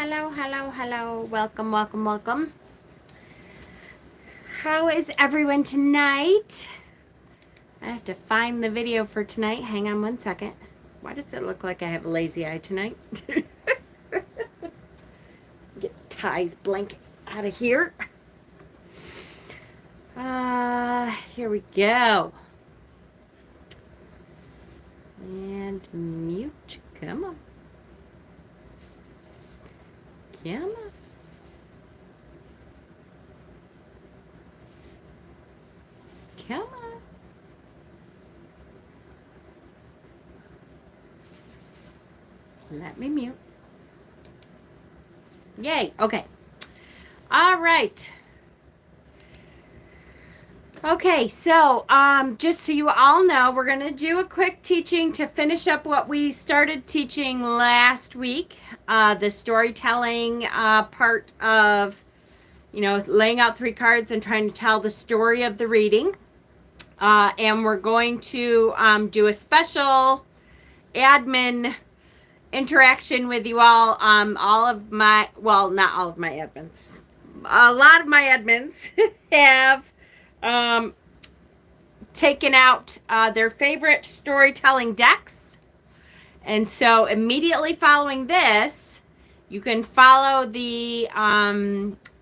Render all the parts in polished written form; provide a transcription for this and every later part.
hello. Welcome. How is everyone tonight? I have to find the video for tonight. Hang on one second. Why does it look like I have a lazy eye tonight? Get Ty's blanket out of here. Here we go. And mute. Come on. Come on. Let me mute. Yay. Okay. All right. Okay, so just so you all know, we're going to do a quick teaching to finish up what we started teaching last week, the storytelling part of, laying out 3 cards and trying to tell the story of the reading. And we're going to do a special admin interaction with you all. Not all of my admins. A lot of my admins have taken out their favorite storytelling decks. And so immediately following this, you can follow the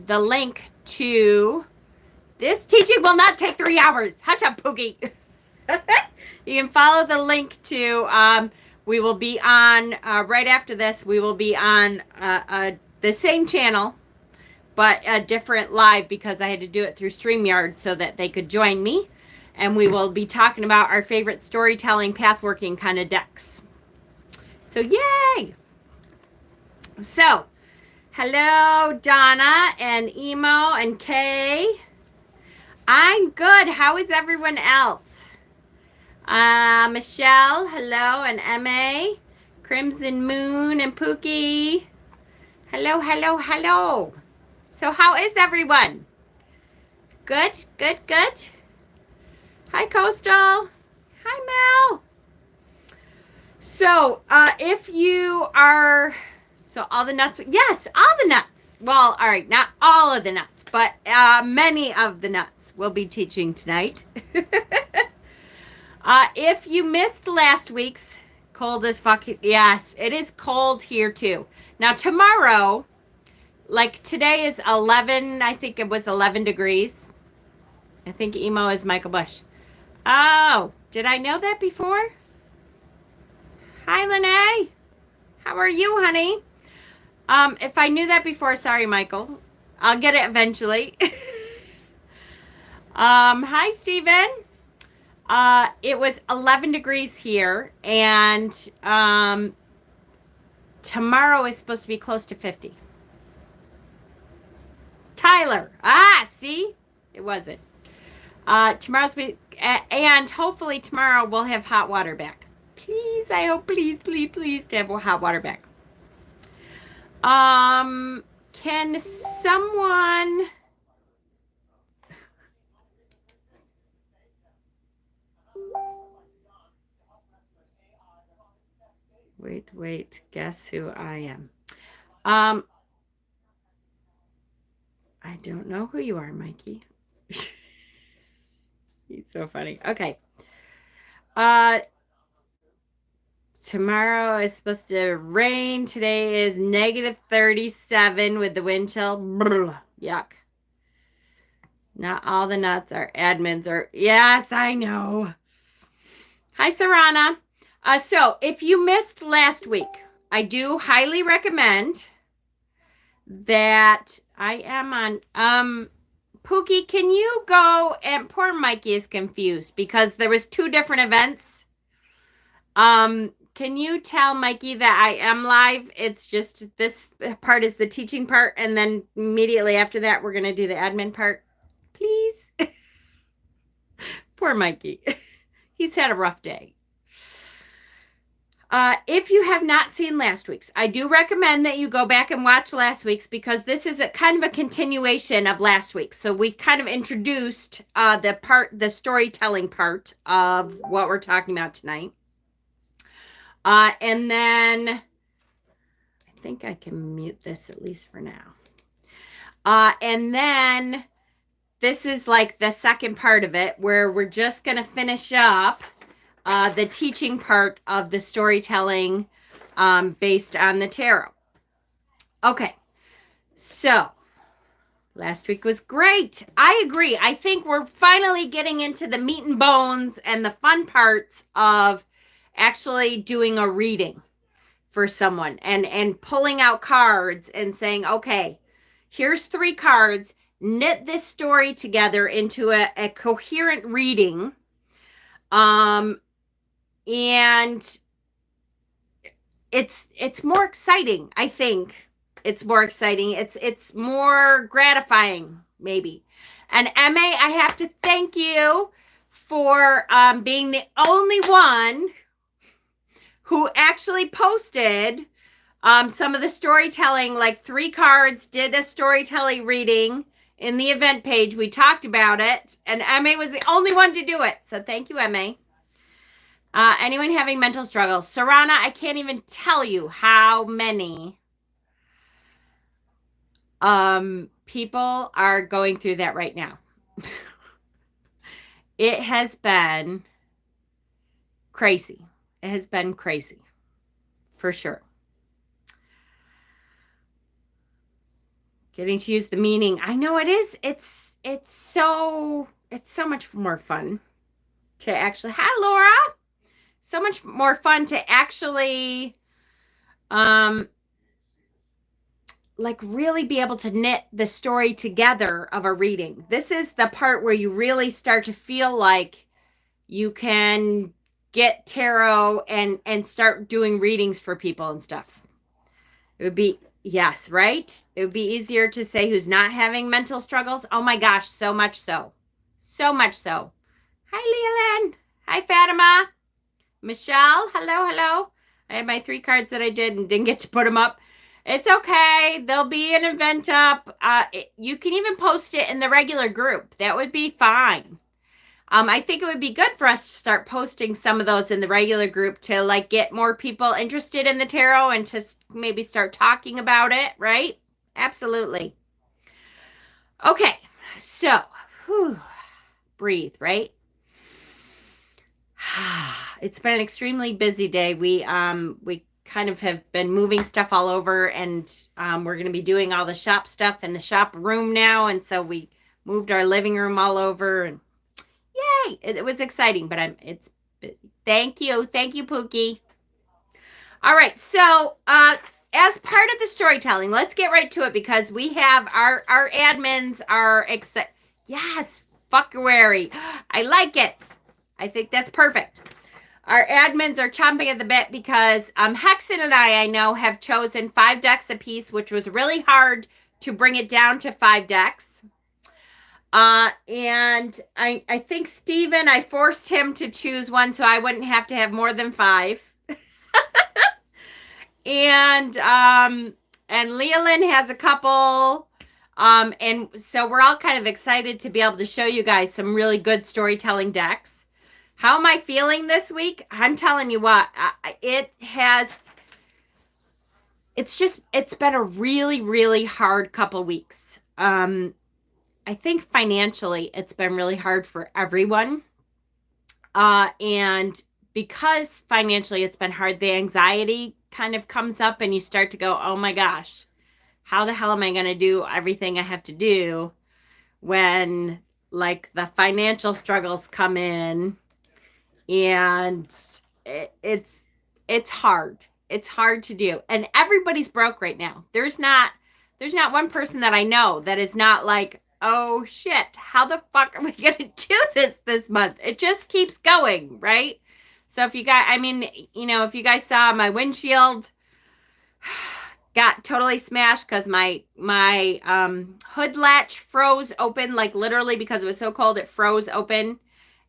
link to this teaching will not take 3 hours. Hush up, Pookie. You can follow the link to we will be on right after this. We will be on the same channel, but a different live because I had to do it through StreamYard so that they could join me. And we will be talking about our favorite storytelling, pathworking kind of decks. So, yay! So, hello, Donna and Emo and Kay. I'm good. How is everyone else? Michelle, hello, and M.A. Crimson Moon and Pookie. Hello. So how is everyone? Good. Hi, Coastal. Hi, Mel. So, if you are, all the nuts, yes, all the nuts. Well, all right, not all of the nuts, but many of the nuts we'll be teaching tonight. If you missed last week's, cold as fuck, yes, it is cold here too. Now, tomorrow, like today is 11, I think it was 11 degrees. I think Emo is Michael Bush. Oh, did I know that before? Hi, Lene. How are you, honey? If I knew that before, sorry, Michael. I'll get it eventually. Hi, Steven. It was 11 degrees here, and tomorrow is supposed to be close to 50. Tyler. See? It wasn't. Tomorrow's and hopefully tomorrow we'll have hot water back. Please, I hope, please to have hot water back. Can someone... Wait, guess who I am? I don't know who you are, Mikey. He's so funny. Okay. Tomorrow is supposed to rain. Today is negative 37 with the wind chill. Brr, yuck. Not all the nuts are admins or... Yes, I know. Hi, Sarana. So if you missed last week, I do highly recommend that I am on... Pookie, can you go... And poor Mikey is confused because there was 2 different events. Can you tell Mikey that I am live? It's just this part is the teaching part, and then immediately after that, we're going to do the admin part. Please. Poor Mikey. He's had a rough day. If you have not seen last week's, I do recommend that you go back and watch last week's because this is a kind of a continuation of last week's. So we kind of introduced the storytelling part of what we're talking about tonight. And then I think I can mute this at least for now. And then this is like the second part of it where we're just going to finish up the teaching part of the storytelling based on the tarot. Okay, so last week was great. I agree. I think we're finally getting into the meat and bones and the fun parts of actually doing a reading for someone and pulling out cards and saying, okay, here's 3 cards, knit this story together into a coherent reading. And it's more exciting. I think it's more exciting. It's more gratifying, maybe. And MA, I have to thank you for being the only one who actually posted some of the storytelling, like 3 cards, did a storytelling reading in the event page. We talked about it, and MA was the only one to do it. So thank you, MA. Anyone having mental struggles? Sarana, I can't even tell you how many people are going through that right now. It has been crazy. It has been crazy, for sure. Getting to use the meaning. I know it is. It's so much more fun to actually. Hi, Laura. So much more fun to actually like really be able to knit the story together of a reading. This is the part where you really start to feel like you can get tarot and start doing readings for people and stuff. It would be, yes, right? It would be easier to say who's not having mental struggles. Oh my gosh, so much so. So much so. Hi, Leland. Hi, Fatima. Michelle, hello. I have my 3 cards that I did and didn't get to put them up. It's okay. There'll be an event up. You can even post it in the regular group. That would be fine. I think it would be good for us to start posting some of those in the regular group to like get more people interested in the tarot and to maybe start talking about it, right? Absolutely. Okay, so breathe, right? It's been an extremely busy day. We kind of have been moving stuff all over, and we're going to be doing all the shop stuff in the shop room now, and so we moved our living room all over, and yay, it was exciting. But thank you, Pookie. All right, so as part of the storytelling, let's get right to it because we have our admins are excited. Yes, February. I like it. I think that's perfect. Our admins are chomping at the bit because Hexen and I know, have chosen 5 decks apiece, which was really hard to bring it down to 5 decks. And I think Steven, I forced him to choose one so I wouldn't have to have more than 5. And Leolyn has a couple. And so we're all kind of excited to be able to show you guys some really good storytelling decks. How am I feeling this week? I'm telling you what, it's been a really, really hard couple weeks. I think financially it's been really hard for everyone. And because financially it's been hard, the anxiety kind of comes up and you start to go, oh my gosh, how the hell am I going to do everything I have to do when like the financial struggles come in? And it's hard. It's hard to do. And everybody's broke right now. There's not one person that I know that is not like, oh shit, how the fuck are we going to do this month? It just keeps going, right? So if you guys, if you guys saw my windshield got totally smashed because my hood latch froze open, like literally because it was so cold, it froze open.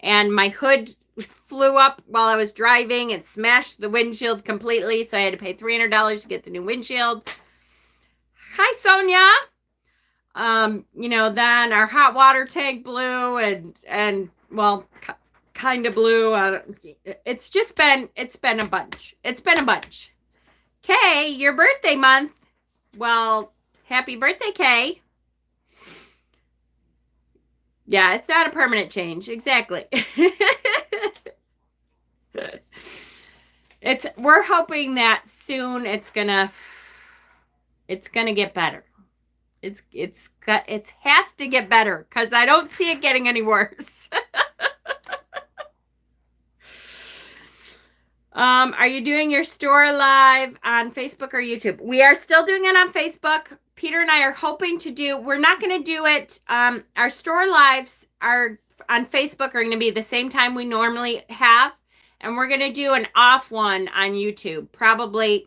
And my hood flew up while I was driving and smashed the windshield completely. So I had to pay $300 to get the new windshield. Hi, Sonia. Then our hot water tank blew and well, kind of blew. It's been a bunch. Kay, your birthday month. Well, happy birthday, Kay. Yeah, it's not a permanent change. Exactly. We're hoping that soon it's gonna get better. It has to get better because I don't see it getting any worse. Are you doing your store live on Facebook or YouTube? We are still doing it on Facebook. Peter and I are hoping to do, we're not going to do it. Our store lives are on Facebook are going to be the same time we normally have. And we're going to do an off one on YouTube, probably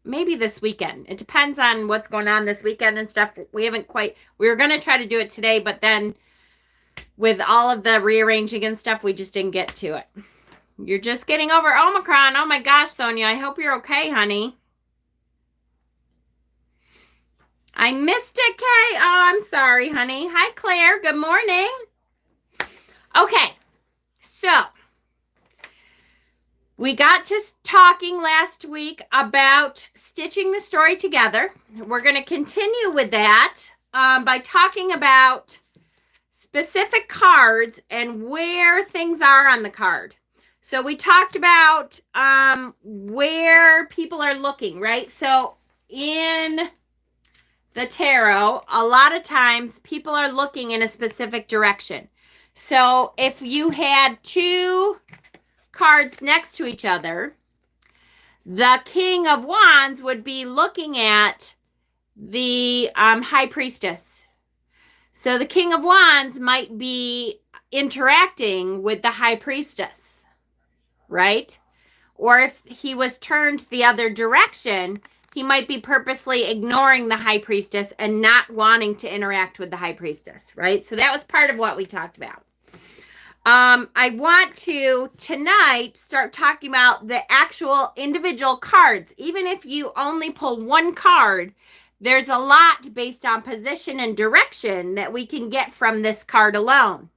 maybe this weekend. It depends on what's going on this weekend and stuff. We were going to try to do it today, but then with all of the rearranging and stuff, we just didn't get to it. You're just getting over Omicron. Oh my gosh, Sonia, I hope you're okay, honey. I missed it, Kay. Oh, I'm sorry, honey. Hi, Claire. Good morning. Okay, so we got to talking last week about stitching the story together. We're going to continue with that by talking about specific cards and where things are on the card. So we talked about where people are looking, right? So in the tarot, a lot of times people are looking in a specific direction. So if you had two cards next to each other, the King of Wands would be looking at the High Priestess. So the King of Wands might be interacting with the High Priestess. Right? Or if he was turned the other direction, he might be purposely ignoring the High Priestess and not wanting to interact with the High Priestess, right? So that was part of what we talked about. I want to tonight start talking about the actual individual cards. Even if you only pull one card, there's a lot based on position and direction that we can get from this card alone.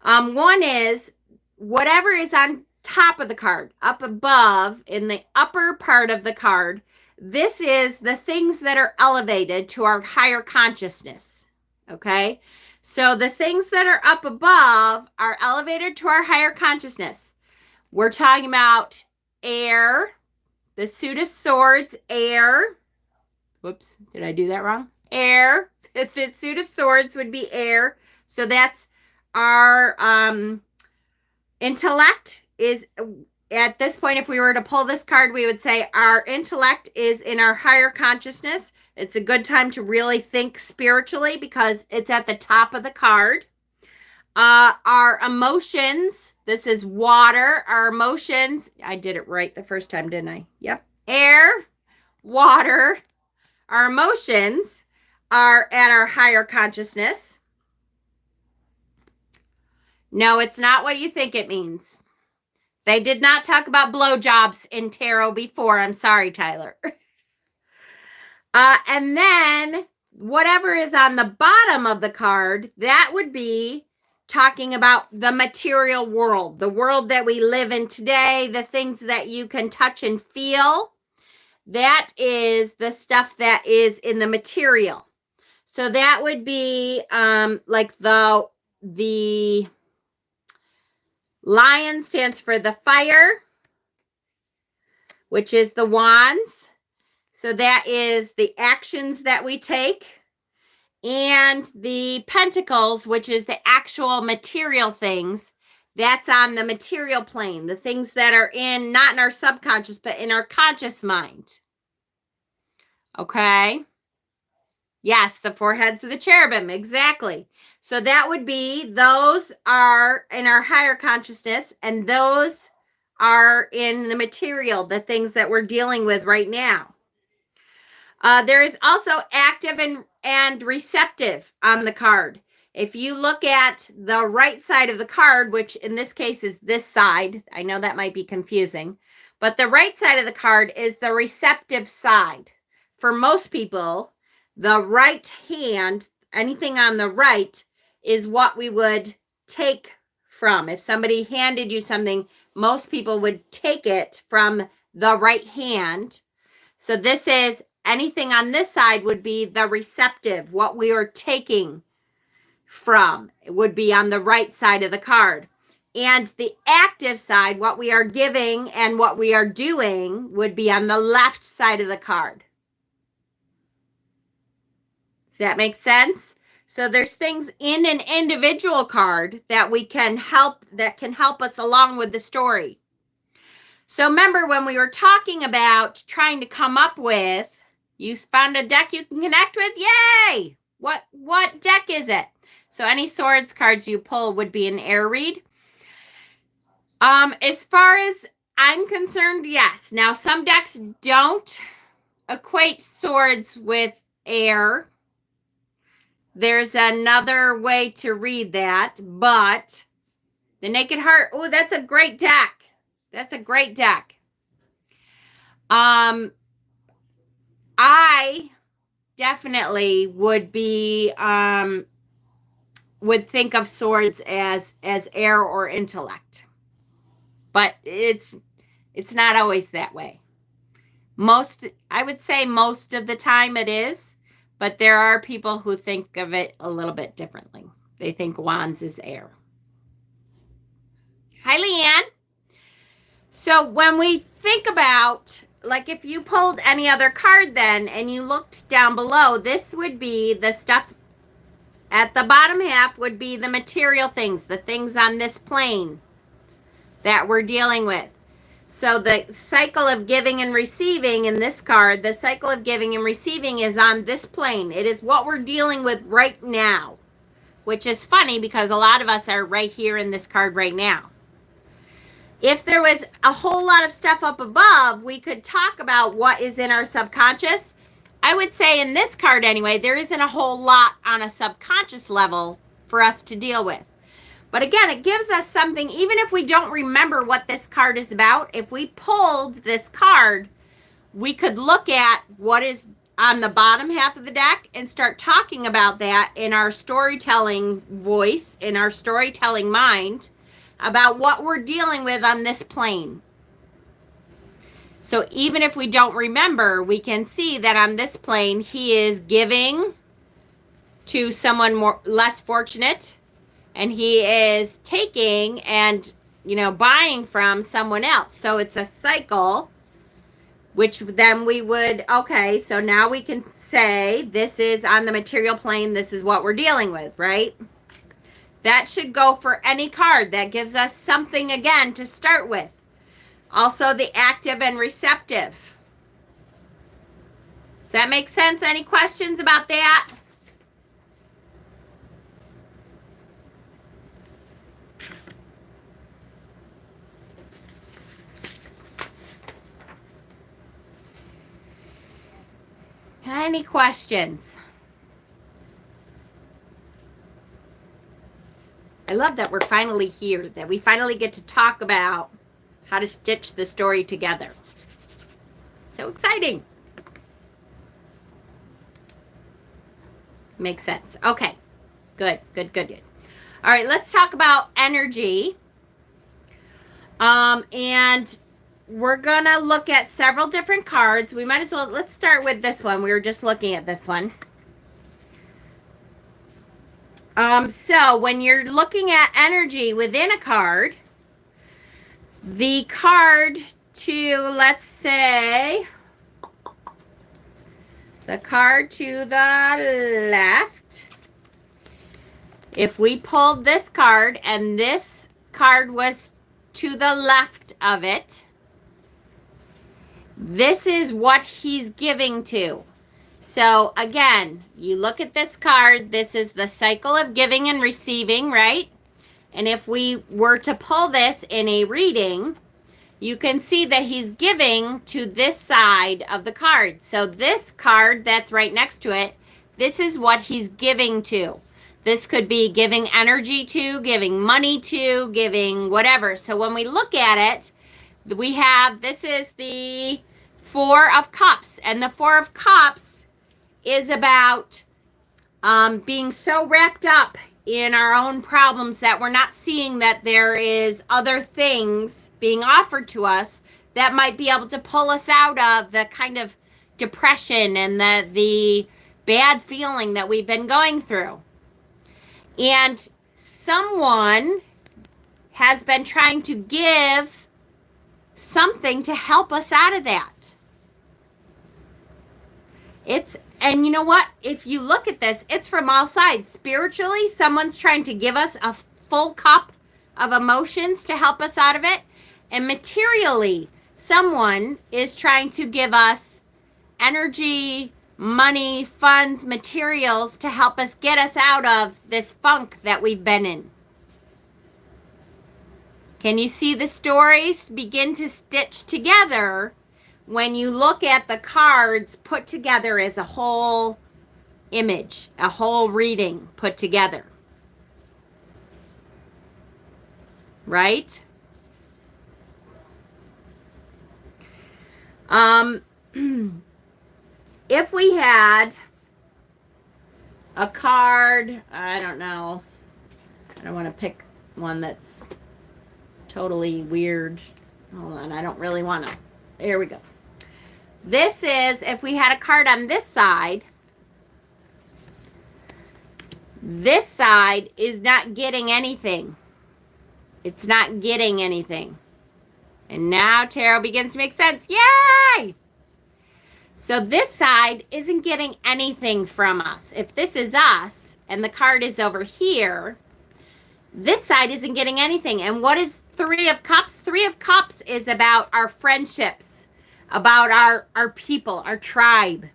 One is whatever is on top of the card, up above in the upper part of the card. This is the things that are elevated to our higher consciousness. Okay. So the things that are up above are elevated to our higher consciousness. We're talking about air, the Suit of Swords, air. Whoops. Did I do that wrong? Air. The Suit of Swords would be air. So that's our, intellect is at this point, if we were to pull this card, we would say our intellect is in our higher consciousness. It's a good time to really think spiritually because it's at the top of the card. Our emotions, this is water. Our emotions, I did it right the first time, didn't I? Yep. Air, water. Our emotions are at our higher consciousness. No, it's not what you think it means. They did not talk about blowjobs in tarot before. I'm sorry, Tyler. And then whatever is on the bottom of the card, that would be talking about the material world, the world that we live in today, the things that you can touch and feel. That is the stuff that is in the material. So that would be like the lion stands for the fire, which is the wands. So that is the actions that we take. And the pentacles, which is the actual material things, that's on the material plane. The things that are not in our subconscious, but in our conscious mind. Okay. Yes, the four heads of the cherubim. Exactly. So that would be, those are in our higher consciousness, and those are in the material, the things that we're dealing with right now. There is also active and receptive on the card. If you look at the right side of the card, which in this case is this side, I know that might be confusing, but the right side of the card is the receptive side. For most people, the right hand, anything on the right, is what we would take from. If somebody handed you something, most people would take it from the right hand. So this is anything on this side would be the receptive, what we are taking from. It would be on the right side of the card. And the active side, what we are giving and what we are doing, would be on the left side of the card. Does that make sense? So there's things in an individual card that we can help, that can help us along with the story. So remember when we were talking about trying to come up with, you found a deck you can connect with? Yay! What deck is it? So any swords cards you pull would be an air read. As far as I'm concerned, yes. Now some decks don't equate swords with air. There's another way to read that, but the Naked Heart, oh, that's a great deck. That's a great deck. I definitely would be, would think of swords as air or intellect, but it's not always that way. I would say most of the time it is, but there are people who think of it a little bit differently. They think wands is air. Hi, Leanne. So when we think about, like if you pulled any other card then and you looked down below, this would be the stuff at the bottom half would be the material things, the things on this plane that we're dealing with. So the cycle of giving and receiving in this card, the cycle of giving and receiving is on this plane. It is what we're dealing with right now, which is funny because a lot of us are right here in this card right now. If there was a whole lot of stuff up above, we could talk about what is in our subconscious. I would say in this card anyway, there isn't a whole lot on a subconscious level for us to deal with. But again, it gives us something, even if we don't remember what this card is about, if we pulled this card, we could look at what is on the bottom half of the deck and start talking about that in our storytelling voice, in our storytelling mind, about what we're dealing with on this plane. So even if we don't remember, we can see that on this plane, he is giving to someone less fortunate, and he is taking and, buying from someone else. So it's a cycle, which then we would, okay, so now we can say this is on the material plane. This is what we're dealing with, right? That should go for any card. That gives us something, again, to start with. Also, the active and receptive. Does that make sense? Any questions about that? Any questions? I love that we're finally here, that we finally get to talk about how to stitch the story together. So exciting. Makes sense. Okay. Good. All right, let's talk about energy. And we're going to look at several different cards. We might as well, let's start with this one. We were just looking at this one. So when you're looking at energy within a card, the card to, let's say, the card to the left, if we pulled this card and this card was to the left of it, this is what he's giving to. So again, you look at this card, this is the cycle of giving and receiving, right? And if we were to pull this in a reading, you can see that he's giving to this side of the card. So this card that's right next to it, this is what he's giving to. This could be giving energy to, giving money to, giving whatever. So when we look at it, we have, this is the Four of Cups. And the Four of Cups is about being so wrapped up in our own problems that we're not seeing that there is other things being offered to us that might be able to pull us out of the kind of depression and the bad feeling that we've been going through. And someone has been trying to give something to help us out of that. And you know what? If you look at this, it's from all sides. Spiritually, someone's trying to give us a full cup of emotions to help us out of it. And materially, someone is trying to give us energy, money, funds, materials to help us get us out of this funk that we've been in. Can you see the stories begin to stitch together when you look at the cards put together as a whole image, a whole reading put together? Right? If we had a card, I don't know. I don't want to pick one that's totally weird. Hold on, I don't really want to. Here we go. This is, if we had a card on this side is not getting anything. It's not getting anything. And now tarot begins to make sense. Yay! So this side isn't getting anything from us. If this is us and the card is over here, this side isn't getting anything. And what is Three of Cups? Three of Cups is about our friendships, about our people, our tribe.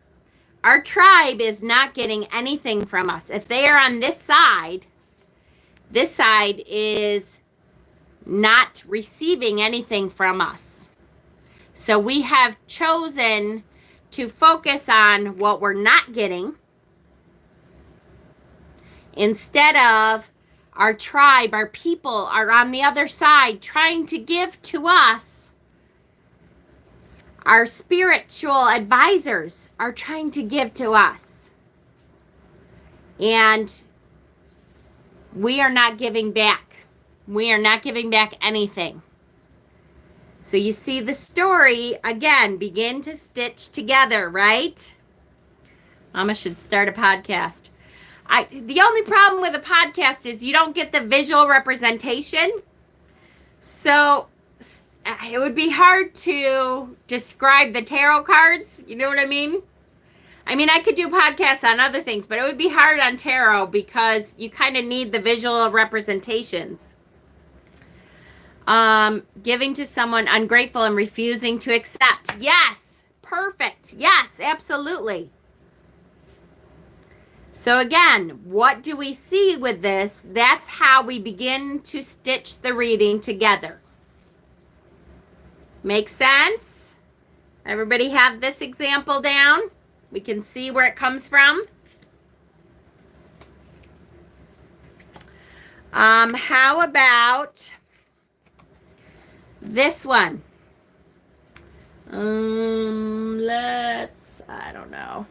Our tribe is not getting anything from us. If they are on this side is not receiving anything from us. So we have chosen to focus on what we're not getting instead of our tribe, our people are on the other side trying to give to us. Our spiritual advisors are trying to give to us. And we are not giving back. We are not giving back anything. So you see the story, again, begin to stitch together, right? Mama should start a podcast. The only problem with a podcast is you don't get the visual representation. So it would be hard to describe the tarot cards. You know what I mean? I mean, I could do podcasts on other things, but it would be hard on tarot because you kind of need the visual representations. Giving to someone ungrateful and refusing to accept. Yes, perfect. Yes, absolutely. So again, what do we see with this? That's how we begin to stitch the reading together. Make sense? Everybody have this example down? We can see where it comes from. How about this one? I don't know.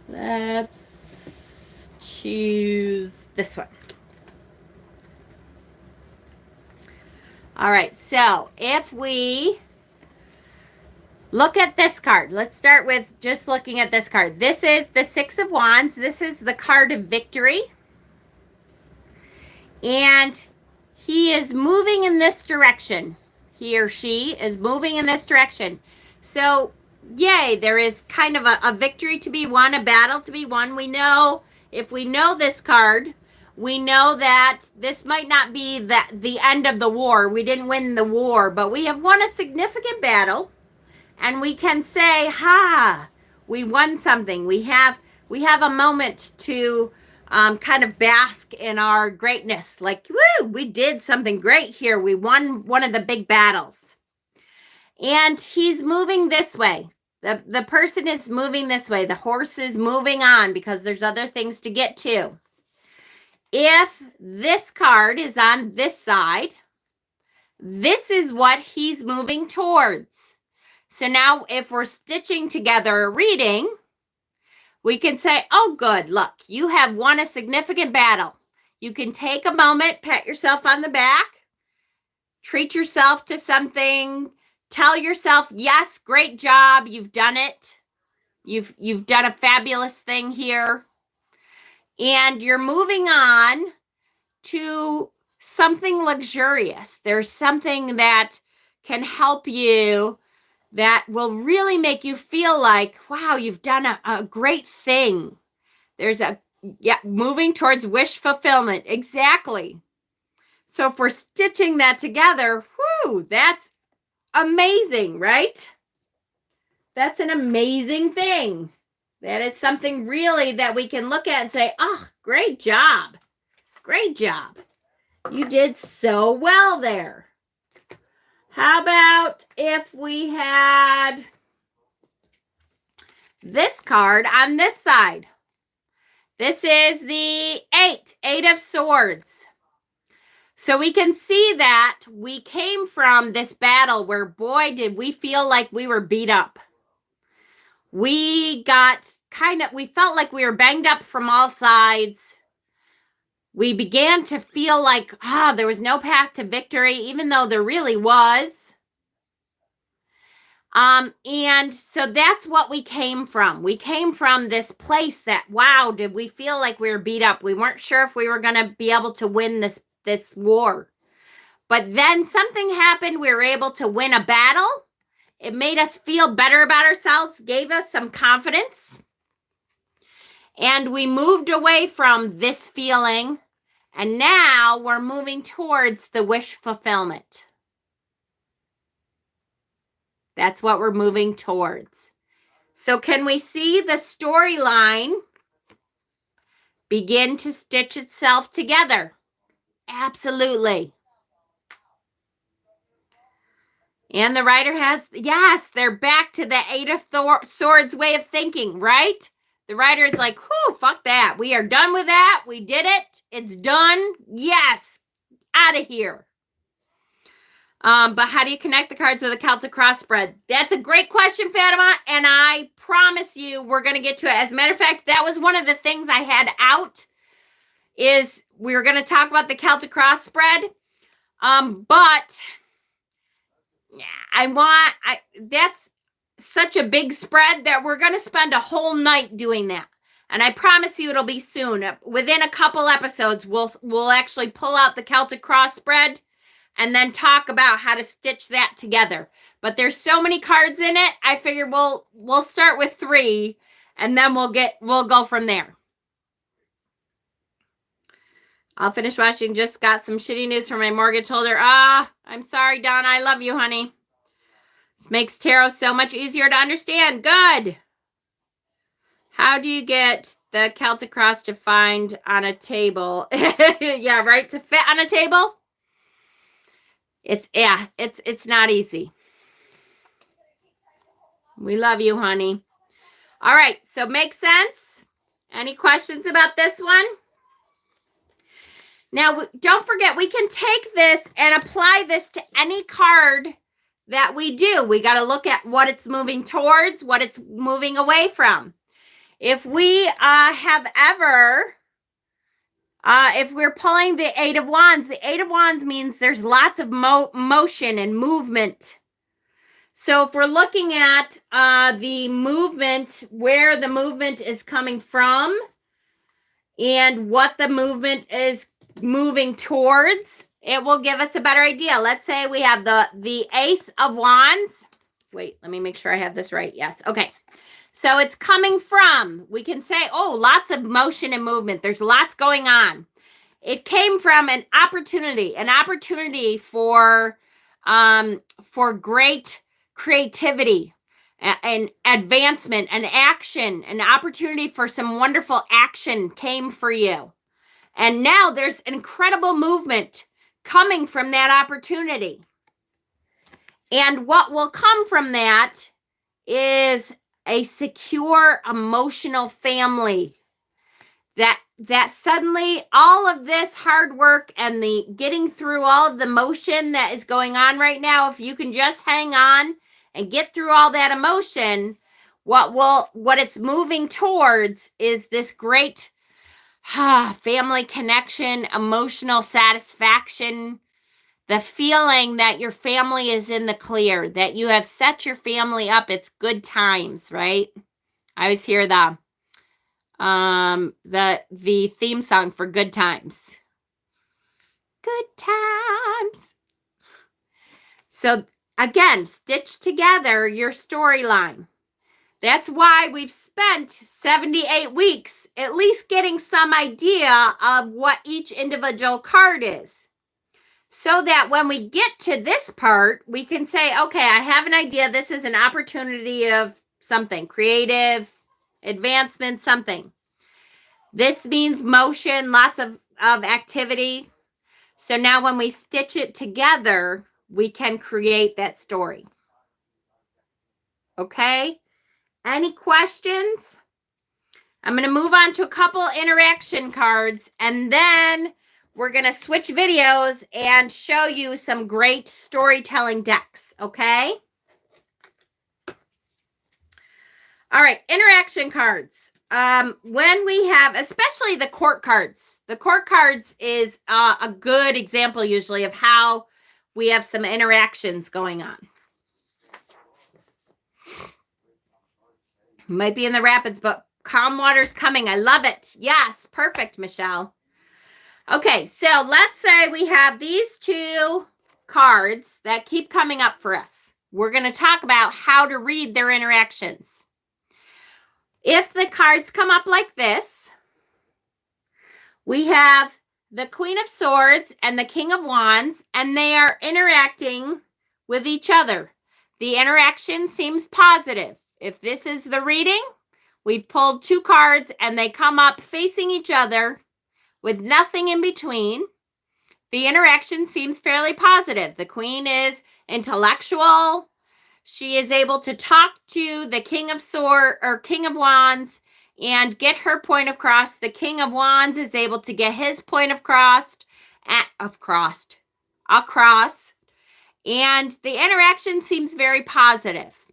Let's choose this one. All right, so if we look at this card, let's start with just looking at this card. This is the Six of Wands. This is the card of victory. And he is moving in this direction. He or she is moving in this direction. So yay, there is kind of a victory to be won, a battle to be won. We know, if we know this card, we know that this might not be the end of the war. We didn't win the war, but we have won a significant battle. And we can say, we won something. We have a moment to kind of bask in our greatness. Like, woo, we did something great here. We won one of the big battles. And he's moving this way. The person is moving this way. The horse is moving on because there's other things to get to. If this card is on this side, this is what he's moving towards. So now if we're stitching together a reading, we can say, oh, good, look, you have won a significant battle. You can take a moment, pat yourself on the back, treat yourself to something. Tell yourself, yes, great job. You've done it. You've done a fabulous thing here. And you're moving on to something luxurious. There's something that can help you that will really make you feel like, wow, you've done a great thing. There's moving towards wish fulfillment. Exactly. So if we're stitching that together, whoo, that's amazing, right? That's an amazing thing. That is something really that we can look at and say, oh, great job. Great job. You did so well there. How about if we had this card on this side? This is the 8 of Swords. So we can see that we came from this battle where, boy, did we feel like we were beat up. We felt like we were banged up from all sides. We began to feel like, there was no path to victory, even though there really was. And so that's what we came from. We came from this place that, wow, did we feel like we were beat up. We weren't sure if we were going to be able to win this war. But then something happened. We were able to win a battle. It made us feel better about ourselves, gave us some confidence. And we moved away from this feeling. And now we're moving towards the wish fulfillment. That's what we're moving towards. So can we see the storyline begin to stitch itself together? Absolutely. And the writer has, yes, they're back to the 8 of Swords way of thinking, right? The writer is like, whew, fuck that. We are done with that. We did it. It's done. Yes. Out of here. But how do you connect the cards with a Celtic cross spread? That's a great question, Fatima. And I promise you we're going to get to it. As a matter of fact, that was one of the things I had out is we were going to talk about the Celtic cross spread. But that's such a big spread that we're going to spend a whole night doing that. And I promise you it'll be soon. Within a couple episodes, we'll actually pull out the Celtic cross spread and then talk about how to stitch that together. But there's so many cards in it, I figured we'll start with 3 and then we'll go from there. I'll finish watching. Just got some shitty news from my mortgage holder. I'm sorry, Donna. I love you, honey. This makes tarot so much easier to understand. Good. How do you get the Celtic cross to find on a table? Yeah, right? To fit on a table? It's not easy. We love you, honey. All right, so makes sense? Any questions about this one? Now, don't forget, we can take this and apply this to any card that we do. We got to look at what it's moving towards, what it's moving away from. If we if we're pulling the 8 of Wands means there's lots of motion and movement. So if we're looking at the movement, where the movement is coming from and what the movement is moving towards, it will give us a better idea. Let's say we have the Ace of Wands. Wait, let me make sure I have this right. Yes. Okay. So it's coming from, we can say, lots of motion and movement. There's lots going on. It came from an opportunity for great creativity and advancement and action. An opportunity for some wonderful action came for you. And now there's incredible movement coming from that opportunity. And what will come from that is a secure emotional family that suddenly all of this hard work and the getting through all of the motion that is going on right now, if you can just hang on and get through all that emotion, what it's moving towards is this great family connection, emotional satisfaction, the feeling that your family is in the clear, that you have set your family up. It's good times, right? I always hear the theme song for Good Times. Good times. So again, stitch together your storyline. That's why we've spent 78 weeks at least getting some idea of what each individual card is. So that when we get to this part, we can say, okay, I have an idea. This is an opportunity of something, creative, advancement, something. This means motion, lots of activity. So now when we stitch it together, we can create that story. Okay? Any questions? I'm going to move on to a couple interaction cards, and then we're going to switch videos and show you some great storytelling decks, okay? All right, interaction cards. When we have, especially the court cards is a good example usually of how we have some interactions going on. Might be in the rapids, but calm water's coming. I love it. Yes, perfect, Michelle. Okay, so let's say we have these two cards that keep coming up for us. We're going to talk about how to read their interactions. If the cards come up like this, we have the Queen of Swords and the King of Wands, and they are interacting with each other. The interaction seems positive. If this is the reading, we've pulled two cards and they come up facing each other with nothing in between. The interaction seems fairly positive. The Queen is intellectual. She is able to talk to the King of Swords or King of Wands and get her point across. The King of Wands is able to get his point across. And the interaction seems very positive.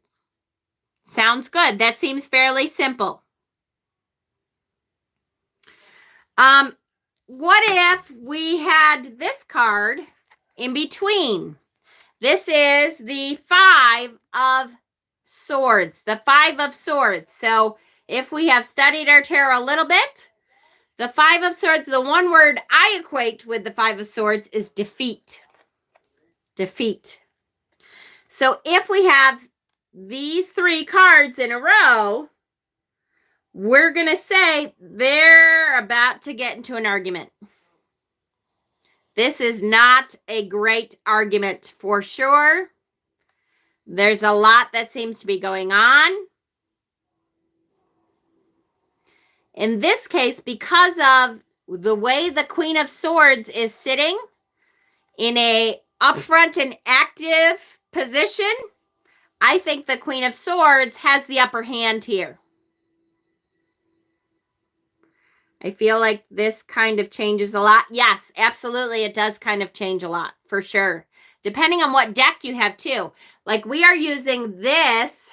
Sounds good. That seems fairly simple. What if we had this card in between? This is the Five of Swords, the Five of Swords. So if we have studied our tarot a little bit, the Five of Swords, the one word I equate with the Five of Swords is defeat. Defeat. So if we have these three cards in a row, we're going to say they're about to get into an argument. This is not a great argument for sure. There's a lot that seems to be going on. In this case, because of the way the Queen of Swords is sitting in a upfront and active position, I think the Queen of Swords has the upper hand here. I feel like this kind of changes a lot. Yes, absolutely. It does kind of change a lot for sure. Depending on what deck you have too. Like we are using this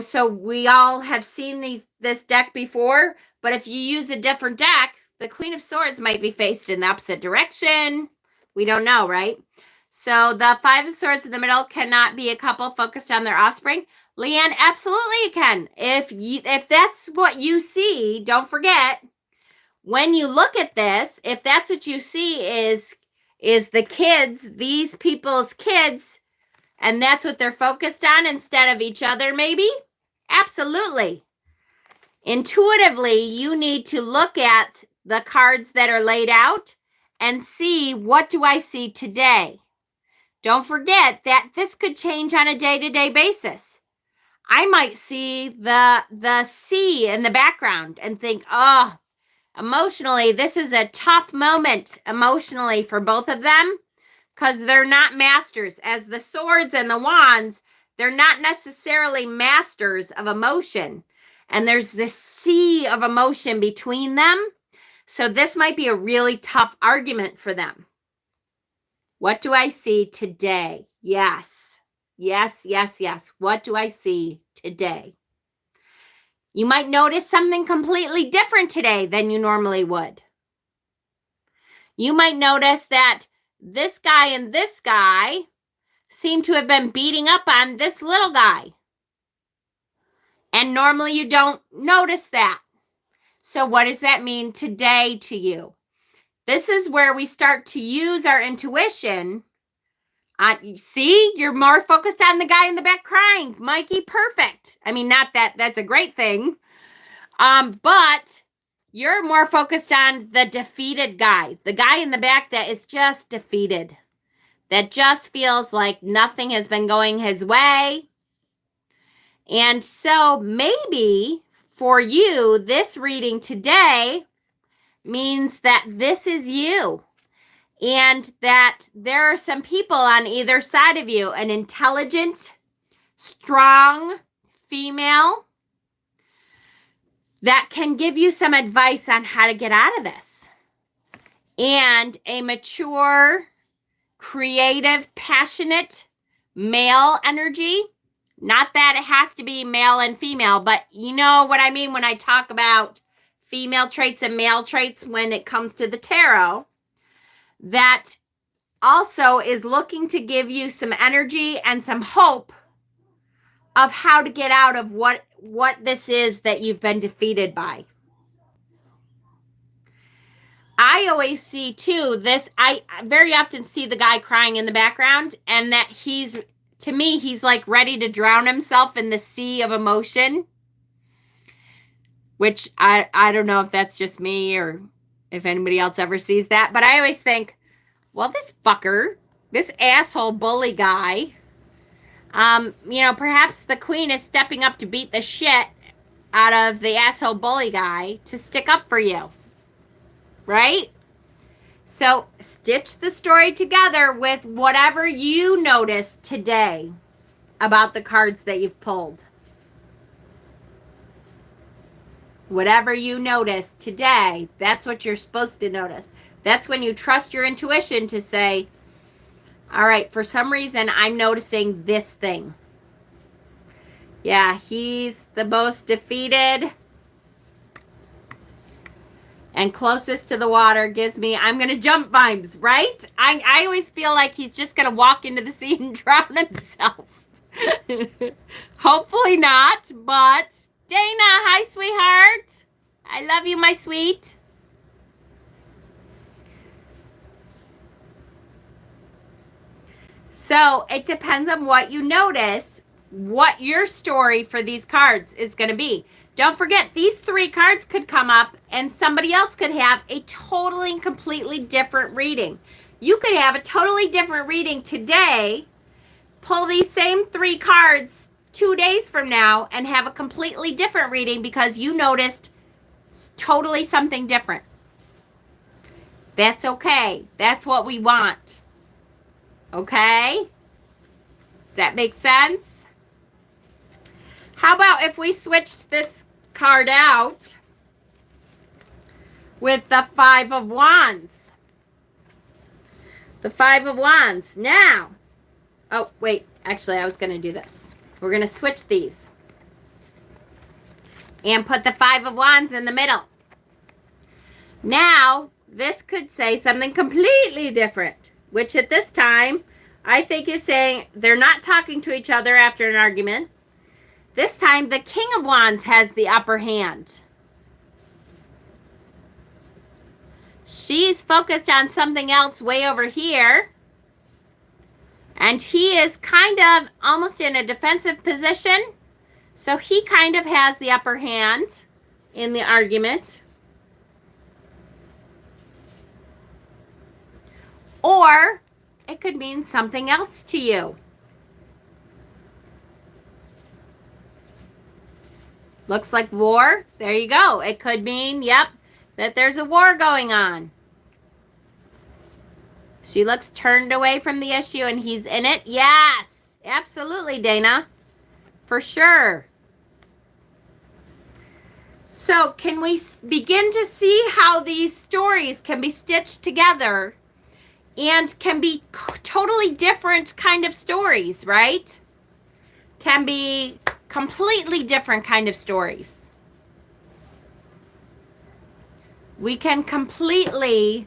so we all have seen this deck before, but if you use a different deck, the Queen of Swords might be faced in the opposite direction. We don't know, right? So the Five of Swords in the middle cannot be a couple focused on their offspring. Leanne, absolutely you can. If that's what you see, don't forget, when you look at this, if that's what you see is the kids, these people's kids, and that's what they're focused on instead of each other, maybe? Absolutely. Intuitively, you need to look at the cards that are laid out and see, what do I see today? Don't forget that this could change on a day-to-day basis. I might see the sea in the background and think, oh, emotionally, this is a tough moment emotionally for both of them because they're not masters. As the swords and the wands, they're not necessarily masters of emotion. And there's this sea of emotion between them. So this might be a really tough argument for them. What do I see today? Yes. Yes, yes, yes. What do I see today? You might notice something completely different today than you normally would. You might notice that this guy and this guy seem to have been beating up on this little guy. And normally you don't notice that. So what does that mean today to you? This is where we start to use our intuition. See, you're more focused on the guy in the back crying. Mikey, perfect. I mean, not that that's a great thing. But you're more focused on the defeated guy. The guy in the back that is just defeated. That just feels like nothing has been going his way. And so maybe for you, this reading today means that this is you. And that there are some people on either side of you, an intelligent, strong female that can give you some advice on how to get out of this. And a mature, creative, passionate male energy. Not that it has to be male and female, but you know what I mean when I talk about female traits and male traits when it comes to the tarot. That also is looking to give you some energy and some hope of how to get out of what this is that you've been defeated by. I always see too this, I very often see the guy crying in the background, and that to me, he's like ready to drown himself in the sea of emotion, which I don't know if that's just me or if anybody else ever sees that, but I always think, well, this fucker, this asshole bully guy, perhaps the queen is stepping up to beat the shit out of the asshole bully guy to stick up for you, right? So stitch the story together with whatever you notice today about the cards that you've pulled. Whatever you notice today, that's what you're supposed to notice. That's when you trust your intuition to say, all right, for some reason, I'm noticing this thing. Yeah, he's the most defeated and closest to the water. Gives me, I'm going to jump vibes, right? I always feel like he's just going to walk into the sea and drown himself. Hopefully not, but Dana, hi, sweetheart. I love you, my sweet. So it depends on what you notice, what your story for these cards is going to be. Don't forget, these 3 cards could come up and somebody else could have a totally and completely different reading. You could have a totally different reading today, pull these same 3 cards 2 days from now and have a completely different reading because you noticed totally something different. That's okay. That's what we want. Okay? Does that make sense? How about if we switched this card out with the 5 of Wands? The 5 of Wands. Now, oh, wait. Actually, I was going to do this. We're going to switch these and put the 5 of Wands in the middle. Now, this could say something completely different, which at this time, I think is saying they're not talking to each other after an argument. This time, the King of Wands has the upper hand. She's focused on something else way over here. And he is kind of almost in a defensive position. So he kind of has the upper hand in the argument. Or it could mean something else to you. Looks like war. There you go. It could mean, yep, that there's a war going on. She looks turned away from the issue and he's in it. Yes, absolutely, Dana. For sure. So can we begin to see how these stories can be stitched together and can be totally different kind of stories, right? Can be completely different kind of stories. We can completely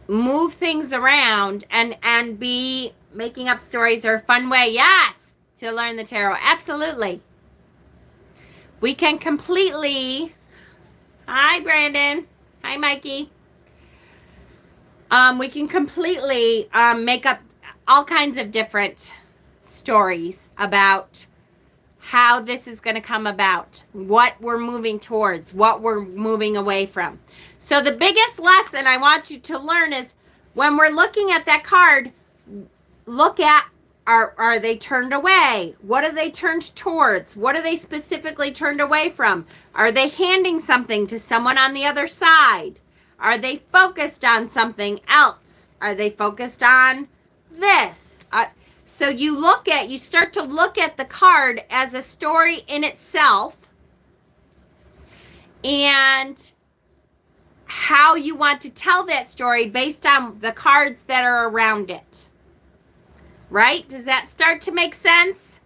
move things around and be making up stories or a fun way, yes, to learn the tarot. Absolutely. We can completely, hi Brandon, hi Mikey. We can completely make up all kinds of different stories about how this is going to come about, what we're moving towards, what we're moving away from. So the biggest lesson I want you to learn is when we're looking at that card, look at, are they turned away? What are they turned towards? What are they specifically turned away from? Are they handing something to someone on the other side? Are they focused on something else? Are they focused on this? So you start to look at the card as a story in itself and how you want to tell that story based on the cards that are around it. Right? Does that start to make sense?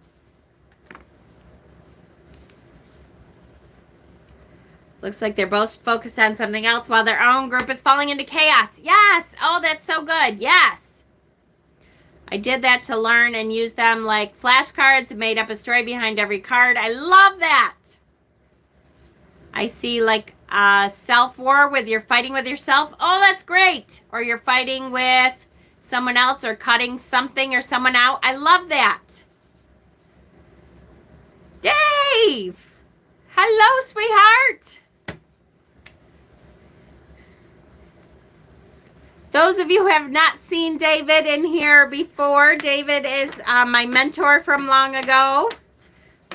Looks like they're both focused on something else while their own group is falling into chaos. Yes. Oh, that's so good. Yes. I did that to learn and use them like flashcards, made up a story behind every card. I love that. I see like self-war with you're fighting with yourself. Oh, that's great. Or you're fighting with someone else or cutting something or someone out. I love that. Dave. Hello, sweetheart. Those of you who have not seen David in here before, David is my mentor from long ago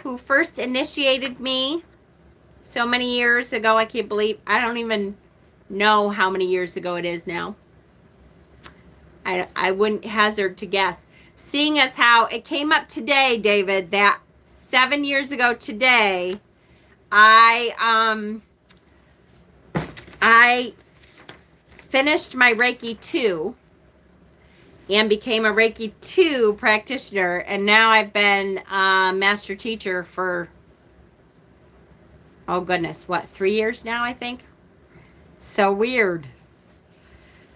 who first initiated me so many years ago. I can't believe, I don't even know how many years ago it is now. I wouldn't hazard to guess. Seeing as how it came up today, David, that 7 years ago today, I finished my Reiki 2 and became a Reiki 2 practitioner, and now I've been a master teacher for, oh goodness, what, 3 years now, I think? So weird.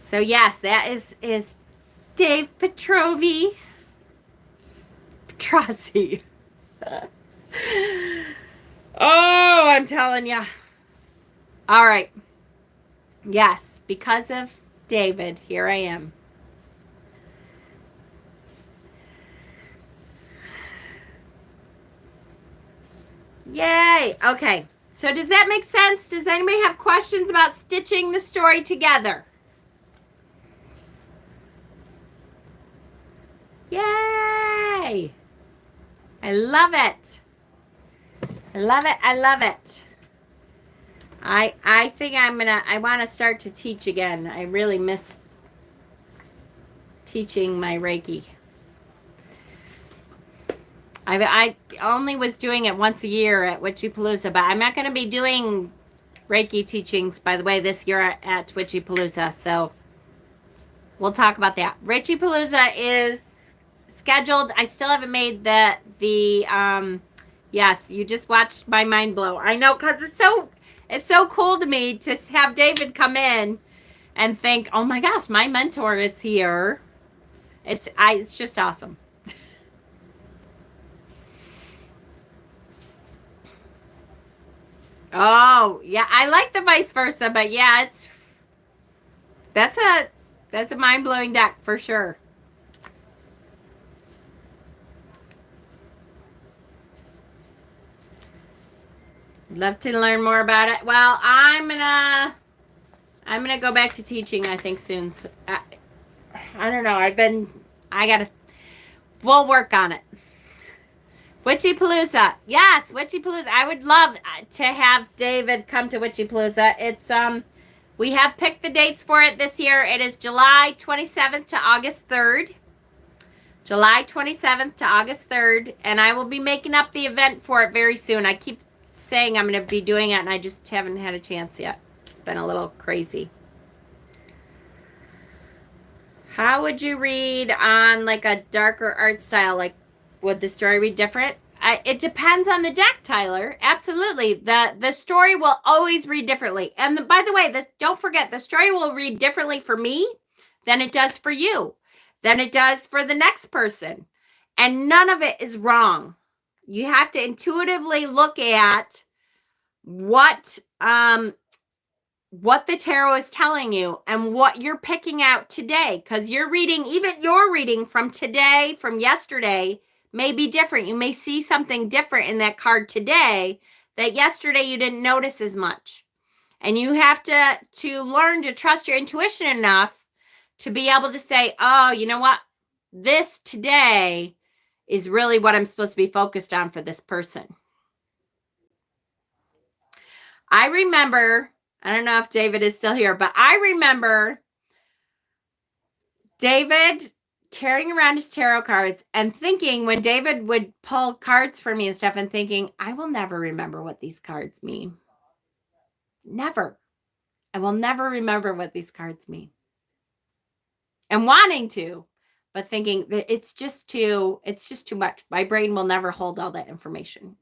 So yes, that is Dave Petrozzi. Oh, I'm telling you. All right. Yes, because of David, here I am. Yay. Okay. So does that make sense? Does anybody have questions about stitching the story together? Yay. I love it. I love it. I love it. I think I want to start to teach again. I really miss teaching my Reiki. I only was doing it once a year at Witchypalooza, but I'm not going to be doing Reiki teachings, by the way, this year at Witchypalooza, so we'll talk about that. Witchypalooza is scheduled. I still haven't made the yes, you just watched my mind blow. I know, because it's so cool to me to have David come in and think, oh my gosh, my mentor is here. It's just awesome. Oh, yeah, I like the vice versa, but yeah, that's a mind-blowing deck for sure. Love to learn more about it. Well, I'm gonna go back to teaching, I think, soon. So, I don't know. We'll work on it. Witchypalooza. Yes, Witchypalooza. I would love to have David come to Witchypalooza. It's we have picked the dates for it this year. It is July 27th to August 3rd. July 27th to August 3rd, and I will be making up the event for it very soon. I keep saying I'm going to be doing it, and I just haven't had a chance yet. It's been a little crazy. How would you read on like a darker art style? Like, would the story be different? it depends on the deck, Tyler. Absolutely. The story will always read differently. And by the way, don't forget, the story will read differently for me than it does for you, than it does for the next person. And none of it is wrong. You have to intuitively look at what the tarot is telling you and what you're picking out today, because even your reading from today, from yesterday, may be different. You may see something different in that card today that yesterday you didn't notice as much. And you have to learn to trust your intuition enough to be able to say, oh, you know what? This today is really what I'm supposed to be focused on for this person. I remember, I don't know if David is still here, but I remember David carrying around his tarot cards and thinking, when David would pull cards for me and stuff, and thinking, I will never remember what these cards mean. Never. I will never remember what these cards mean. And wanting to, but thinking that it's just too much. My brain will never hold all that information.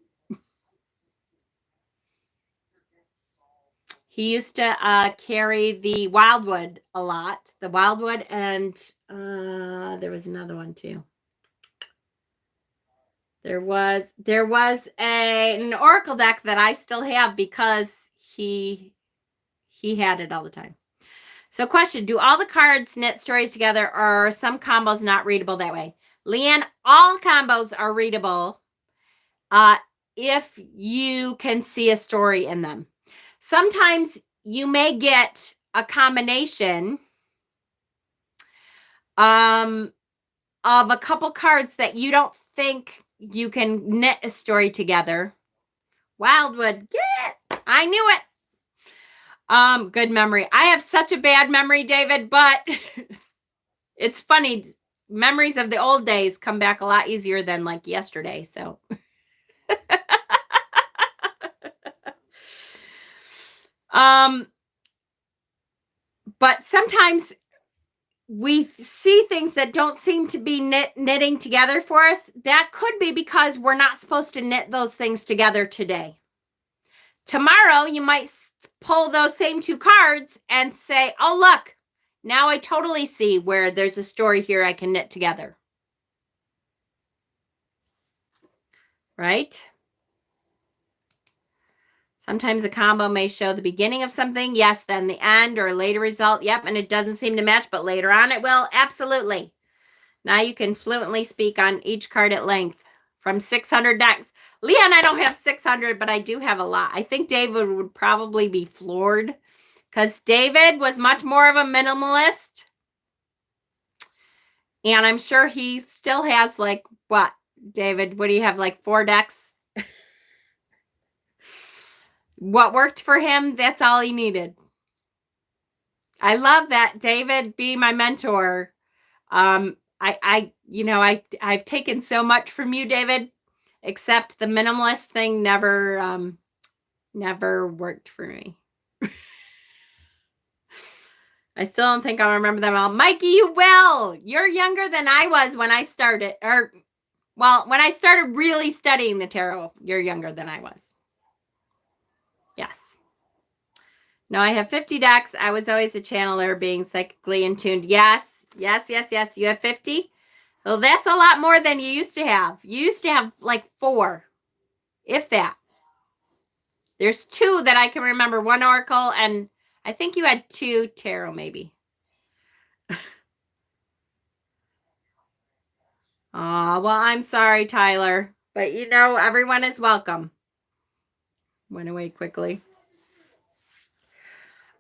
He used to carry the wildwood a lot. The wildwood, and there was another one too. There was an oracle deck that I still have because he had it all the time. So question, do all the cards knit stories together, or are some combos not readable that way? Leanne, all combos are readable if you can see a story in them. Sometimes you may get a combination of a couple cards that you don't think you can knit a story together. Wildwood, I knew it. Good memory. I have such a bad memory, David, but it's funny. Memories of the old days come back a lot easier than like yesterday. So but sometimes we see things that don't seem to be knitting together for us. That could be because we're not supposed to knit those things together today. Tomorrow, you might pull those same two cards and say, oh, look, now I totally see where there's a story here I can knit together. Right? Sometimes a combo may show the beginning of something, yes, then the end or a later result. Yep, and it doesn't seem to match, but later on it will. Absolutely. Now you can fluently speak on each card at length from 600 decks. Leon, I don't have 600, but I do have a lot. I think David would probably be floored because David was much more of a minimalist. And I'm sure he still has like, what, David? What do you have, like 4 decks? What worked for him, that's all he needed. I love that, David, be my mentor. I've taken so much from you, David, except the minimalist thing never worked for me. I still don't think I'll remember them all. Mikey, you will. You're younger than I was when I started, when I started really studying the tarot, you're younger than I was. Yes. No, I have 50 decks. I was always a channeler, being psychically in tuned. Yes. You have 50? Well, that's a lot more than you used to have. You used to have like 4, if that. There's 2 that I can remember. 1 oracle, and I think you had 2 tarot, maybe. Oh, well, I'm sorry, Tyler. But everyone is welcome. Went away quickly.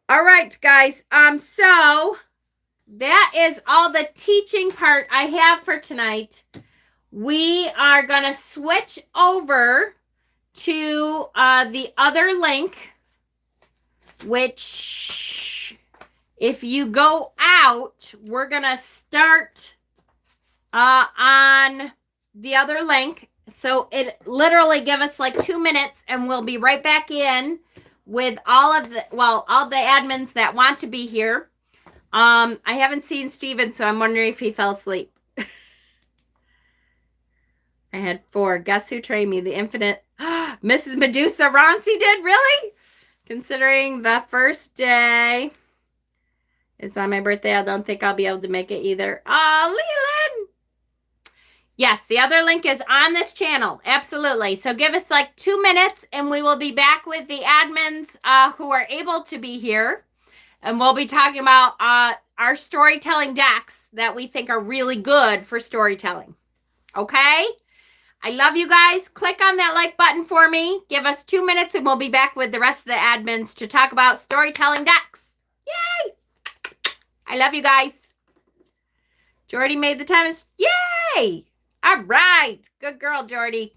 All right, guys. So that is all the teaching part I have for tonight. We are going to switch over to the other link, which if you go out, we're going to start on the other link. So it literally give us like 2 minutes and we'll be right back in with all the admins that want to be here. I haven't seen Steven, so I'm wondering if he fell asleep. I I had 4. Guess who trained me? The infinite Mrs. Medusa Ronci did? Really? Considering the first day is on my birthday, I don't think I'll be able to make it either. Oh, Leland! Yes, the other link is on this channel. Absolutely. So give us like 2 minutes and we will be back with the admins who are able to be here. And we'll be talking about our storytelling decks that we think are really good for storytelling. Okay? I love you guys. Click on that like button for me. Give us 2 minutes and we'll be back with the rest of the admins to talk about storytelling decks. Yay! I love you guys. Jordy made the time. Yay! All right. Good girl, Jordy.